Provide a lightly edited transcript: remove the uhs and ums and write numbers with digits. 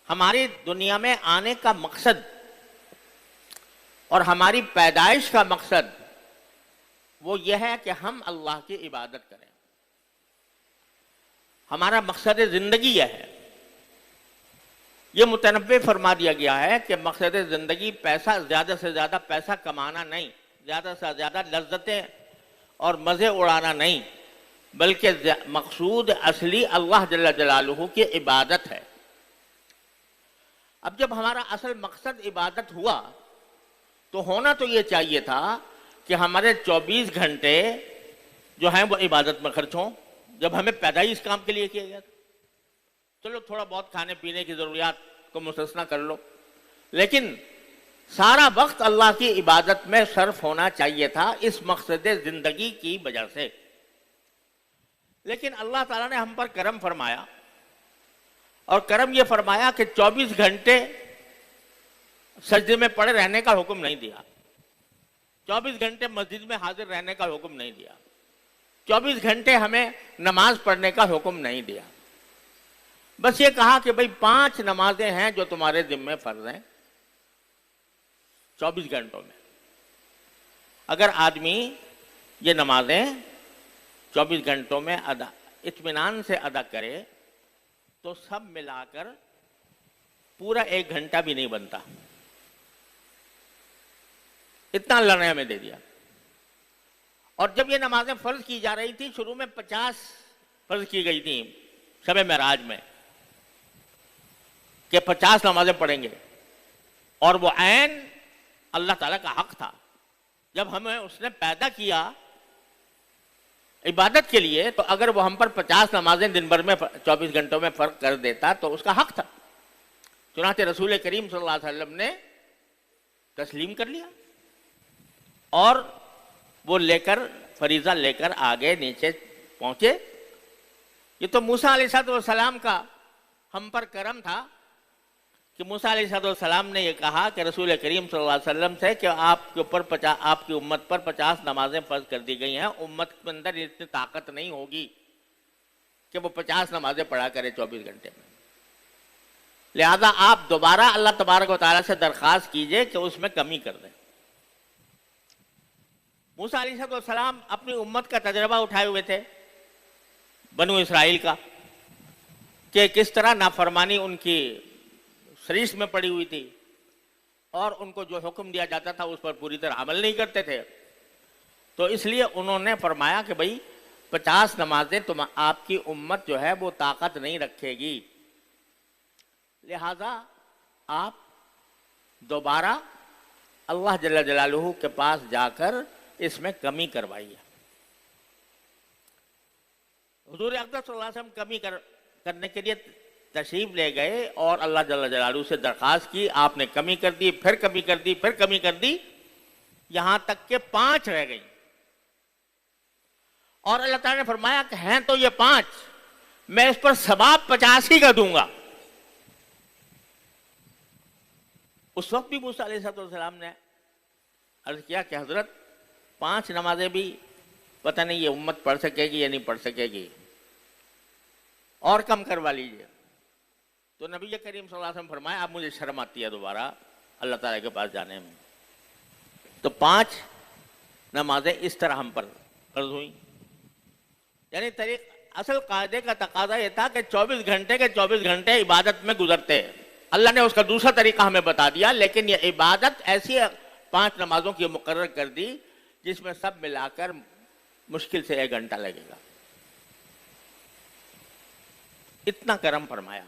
ہماری دنیا میں آنے کا مقصد اور ہماری پیدائش کا مقصد وہ یہ ہے کہ ہم اللہ کی عبادت کریں. ہمارا مقصد زندگی یہ ہے. یہ متنبع فرما دیا گیا ہے کہ مقصد زندگی پیسہ، زیادہ سے زیادہ پیسہ کمانا نہیں، زیادہ سے زیادہ لذتیں اور مزے اڑانا نہیں، بلکہ مقصود اصلی اللہ جل جلالہ کی عبادت ہے. اب جب ہمارا اصل مقصد عبادت ہوا تو ہونا تو یہ چاہیے تھا کہ ہمارے 24 گھنٹے جو ہیں وہ عبادت میں خرچ ہوں. جب ہمیں پیدا ہی اس کام کے لیے کیا گیا تھا، چلو تھوڑا بہت کھانے پینے کی ضروریات کو مستثنا کر لو، لیکن سارا وقت اللہ کی عبادت میں صرف ہونا چاہیے تھا اس مقصد زندگی کی وجہ سے. لیکن اللہ تعالیٰ نے ہم پر کرم فرمایا، اور کرم یہ فرمایا کہ 24 گھنٹے سجدے میں پڑے رہنے کا حکم نہیں دیا، 24 گھنٹے مسجد میں حاضر رہنے کا حکم نہیں دیا، 24 گھنٹے ہمیں نماز پڑھنے کا حکم نہیں دیا. بس یہ کہا کہ بھئی 5 نمازیں ہیں جو تمہارے ذمہ فرض ہیں 24 گھنٹوں میں. اگر آدمی یہ نمازیں 24 گھنٹوں میں اطمینان سے ادا کرے تو سب ملا کر پورا 1 گھنٹہ بھی نہیں بنتا. اتنا اللہ نے ہمیں دے دیا. اور جب یہ نمازیں فرض کی جا رہی تھی، شروع میں 50 فرض کی گئی تھی شب معراج میں کہ 50 نمازیں پڑھیں گے، اور وہ عین اللہ تعالیٰ کا حق تھا. جب ہمیں اس نے پیدا کیا عبادت کے لیے تو اگر وہ ہم پر 50 نمازیں دن بھر میں 24 گھنٹوں میں فرق کر دیتا تو اس کا حق تھا. چنانچہ رسول کریم صلی اللہ علیہ وسلم نے تسلیم کر لیا اور وہ لے کر فریضہ لے کر آگے نیچے پہنچے. یہ تو موسیٰ علیہ السلام کا ہم پر کرم تھا کہ موسیٰ علیہ السلام نے یہ کہا کہ رسول کریم صلی اللہ علیہ وسلم سے کہ آپ کے اوپر آپ کی امت پر 50 نمازیں فرض کر دی گئی ہیں، امت کے اندر اتنی طاقت نہیں ہوگی کہ وہ 50 نمازیں پڑھا کرے 24 گھنٹے میں، لہذا آپ دوبارہ اللہ تبارک و تعالیٰ سے درخواست کیجئے کہ اس میں کمی کر دیں. موسیٰ علیہ السلام اپنی امت کا تجربہ اٹھائے ہوئے تھے، بنو اسرائیل کا، کہ کس طرح نافرمانی ان کی سریش میں پڑی ہوئی تھی اور ان کو جو حکم دیا جاتا تھا اس پر پوری طرح عمل نہیں کرتے تھے. تو اس لیے انہوں نے فرمایا کہ بھئی 50 نمازیں تم آپ کی امت جو ہے وہ طاقت نہیں رکھے گی، لہذا آپ دوبارہ اللہ جل جلالہ کے پاس جا کر اس میں کمی کروائیے. حضور اقدس صلی اللہ علیہ وسلم کمی کرنے کے لیے تشریف لے گئے اور اللہ جل جلالہ سے درخواست کی. آپ نے کمی کر دی، پھر کمی کر دی، پھر کمی کر دی، یہاں تک کہ 5 رہ گئی. اور اللہ تعالیٰ نے فرمایا کہ ہیں تو یہ 5، میں اس پر ثواب 50 ہی کا دوں گا. اس وقت بھی موسیٰ علیہ السلام نے عرض کیا کہ حضرت 5 نمازیں بھی پتہ نہیں یہ امت پڑھ سکے گی یا نہیں پڑھ سکے گی، اور کم کروا لیجیے. تو نبی کریم صلی اللہ علیہ وسلم فرمایا اب مجھے شرم آتی ہے دوبارہ اللہ تعالیٰ کے پاس جانے میں. تو 5 نمازیں اس طرح ہم پر فرض ہوئیں. یعنی اصل قاعدے کا تقاضا یہ تھا کہ 24 گھنٹے کے 24 گھنٹے عبادت میں گزرتے. اللہ نے اس کا دوسرا طریقہ ہمیں بتا دیا، لیکن یہ عبادت ایسی 5 نمازوں کی مقرر کر دی جس میں سب ملا کر مشکل سے 1 گھنٹہ لگے گا. اتنا کرم فرمایا.